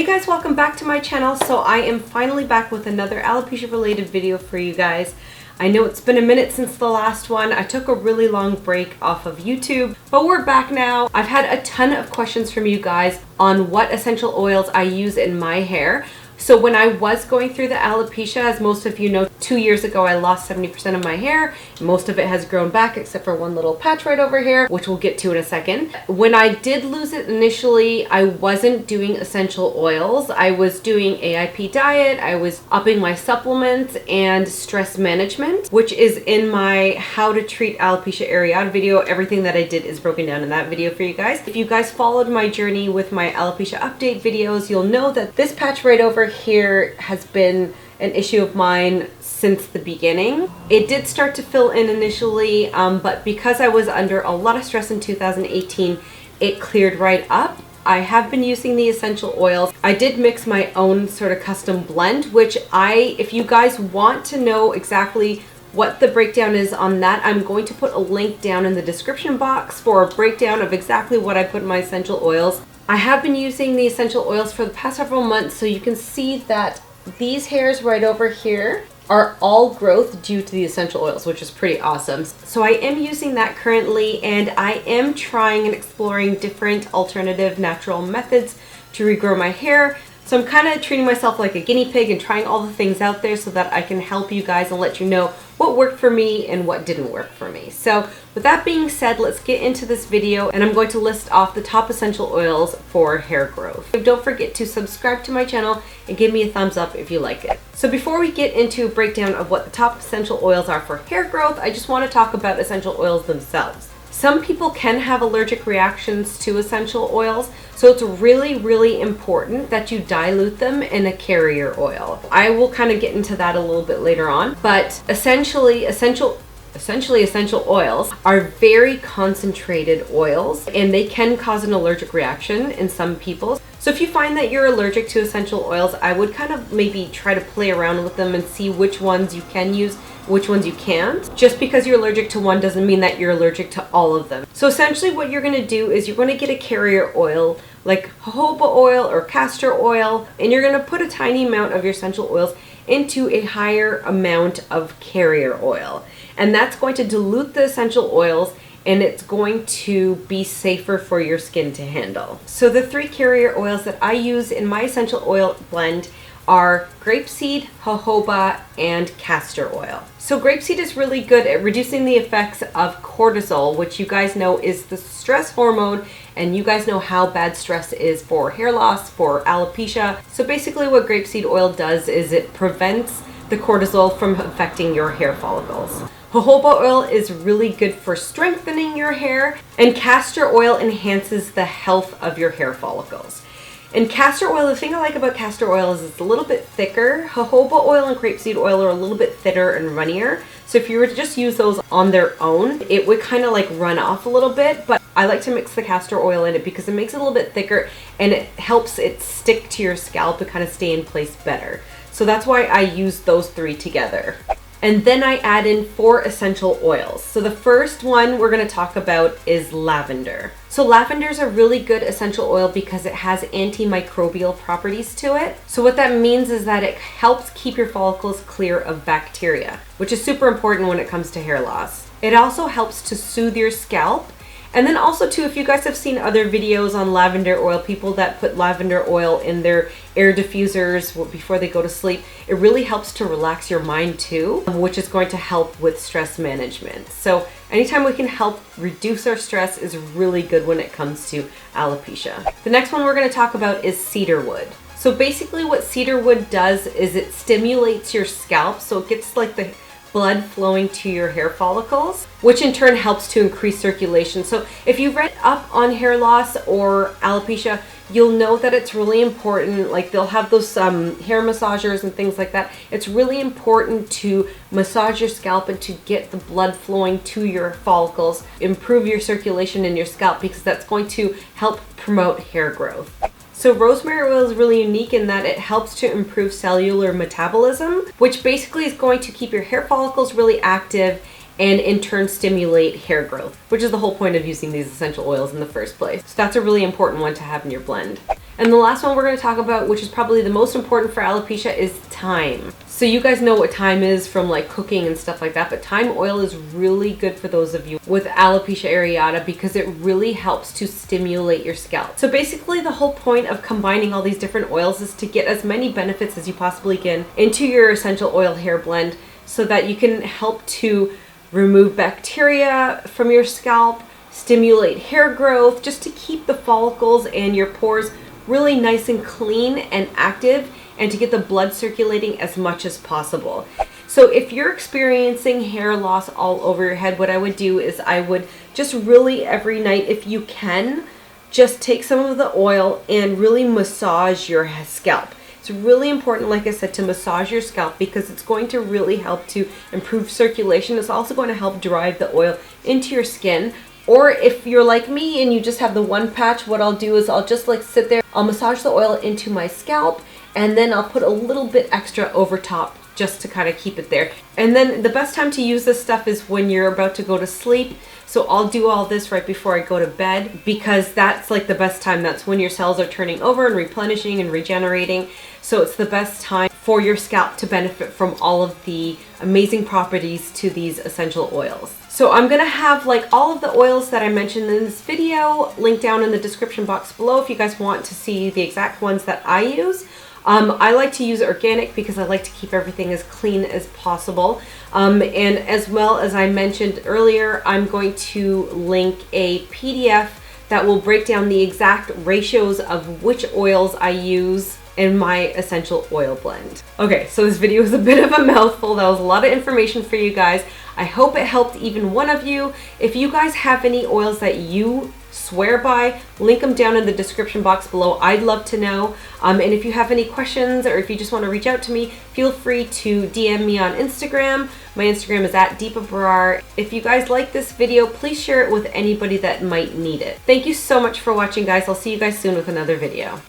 Hey guys, welcome back to my channel. So I am finally back with another alopecia related video for you guys. I know it's been a minute since the last one. I took a really long break off of YouTube, but we're back now. I've had a ton of questions from you guys on what essential oils I use in my hair. So when I was going through the alopecia, as most of you know, 2 years ago I lost 70% of my hair. Most of it has grown back except for one little patch right over here, which we'll get to in a second. When I did lose it initially, I wasn't doing essential oils. I was doing AIP diet, I was upping my supplements and stress management, which is in my how to treat alopecia areata video. Everything that I did is broken down in that video for you guys. If you guys followed my journey with my alopecia update videos, you'll know that this patch right over here has been an issue of mine since the beginning. It did start to fill in initially, but because I was under a lot of stress in 2018, it cleared right up. I have been using the essential oils. I did mix my own sort of custom blend, which if you guys want to know exactly what the breakdown is on that, I'm going to put a link down in the description box for a breakdown of exactly what I put in my essential oils. I have been using the essential oils for the past several months, so you can see that these hairs right over here are all growth due to the essential oils, which is pretty awesome. So I am using that currently, and I am trying and exploring different alternative natural methods to regrow my hair. So I'm kind of treating myself like a guinea pig and trying all the things out there so that I can help you guys and let you know what worked for me and what didn't work for me. So with that being said, let's get into this video, and I'm going to list off the top essential oils for hair growth. Don't forget to subscribe to my channel and give me a thumbs up if you like it. So before we get into a breakdown of what the top essential oils are for hair growth, I just want to talk about essential oils themselves. Some people can have allergic reactions to essential oils, so it's really, really important that you dilute them in a carrier oil. I will kind of get into that a little bit later on, but essentially essential oils are very concentrated oils, and they can cause an allergic reaction in some people. So if you find that you're allergic to essential oils, I would kind of maybe try to play around with them and see which ones you can use, which ones you can't. Just because you're allergic to one doesn't mean that you're allergic to all of them. So essentially what you're going to do is you're going to get a carrier oil like jojoba oil or castor oil, and you're going to put a tiny amount of your essential oils into a higher amount of carrier oil. And that's going to dilute the essential oils, and it's going to be safer for your skin to handle. So the 3 carrier oils that I use in my essential oil blend are grapeseed, jojoba, and castor oil. So grapeseed is really good at reducing the effects of cortisol, which you guys know is the stress hormone, and you guys know how bad stress is for hair loss, for alopecia. So basically what grapeseed oil does is it prevents the cortisol from affecting your hair follicles. Jojoba oil is really good for strengthening your hair, and castor oil enhances the health of your hair follicles. And castor oil, the thing I like about castor oil is it's a little bit thicker. Jojoba oil and grapeseed oil are a little bit thinner and runnier. So if you were to just use those on their own, it would kind of like run off a little bit. But I like to mix the castor oil in it because it makes it a little bit thicker, and it helps it stick to your scalp to kind of stay in place better. So that's why I use those 3 together. And then I add in 4 essential oils. So the first one we're going to talk about is lavender. So lavender is a really good essential oil because it has antimicrobial properties to it. So what that means is that it helps keep your follicles clear of bacteria, which is super important when it comes to hair loss. It also helps to soothe your scalp. And then also too, if you guys have seen other videos on lavender oil, people that put lavender oil in their air diffusers before they go to sleep, it really helps to relax your mind too, which is going to help with stress management. So anytime we can help reduce our stress is really good when it comes to alopecia. The next one we're going to talk about is cedarwood. So basically what cedarwood does is it stimulates your scalp, so it gets like the blood flowing to your hair follicles, which in turn helps to increase circulation. So if you've read up on hair loss or alopecia, you'll know that it's really important. Like they'll have those hair massagers and things like that. It's really important to massage your scalp and to get the blood flowing to your follicles, improve your circulation in your scalp, because that's going to help promote hair growth. So rosemary oil is really unique in that it helps to improve cellular metabolism, which basically is going to keep your hair follicles really active and in turn stimulate hair growth, which is the whole point of using these essential oils in the first place. So that's a really important one to have in your blend. And the last one we're going to talk about, which is probably the most important for alopecia, is thyme. So you guys know what thyme is from like cooking and stuff like that, but thyme oil is really good for those of you with alopecia areata because it really helps to stimulate your scalp. So basically the whole point of combining all these different oils is to get as many benefits as you possibly can into your essential oil hair blend so that you can help to remove bacteria from your scalp, stimulate hair growth, just to keep the follicles and your pores really nice and clean and active, and to get the blood circulating as much as possible. So if you're experiencing hair loss all over your head, what I would do is I would just really every night, if you can, just take some of the oil and really massage your scalp. It's really important, like I said, to massage your scalp because it's going to really help to improve circulation. It's also going to help drive the oil into your skin. Or if you're like me and you just have the one patch, what I'll do is I'll just like sit there, I'll massage the oil into my scalp, and then I'll put a little bit extra over top just to kind of keep it there. And then the best time to use this stuff is when you're about to go to sleep. So I'll do all this right before I go to bed because that's like the best time. That's when your cells are turning over and replenishing and regenerating. So it's the best time for your scalp to benefit from all of the amazing properties to these essential oils. So I'm gonna have like all of the oils that I mentioned in this video linked down in the description box below if you guys want to see the exact ones that I use. I like to use organic because I like to keep everything as clean as possible. And as well as I mentioned earlier, I'm going to link a PDF that will break down the exact ratios of which oils I use in my essential oil blend. Okay, so this video was a bit of a mouthful. That was a lot of information for you guys. I hope it helped even one of you. If you guys have any oils that you swear by, link them down in the description box below. I'd love to know. And if you have any questions or if you just want to reach out to me, feel free to DM me on Instagram. My Instagram is at Deepa Berar. If you guys like this video, please share it with anybody that might need it. Thank you so much for watching, guys. I'll see you guys soon with another video.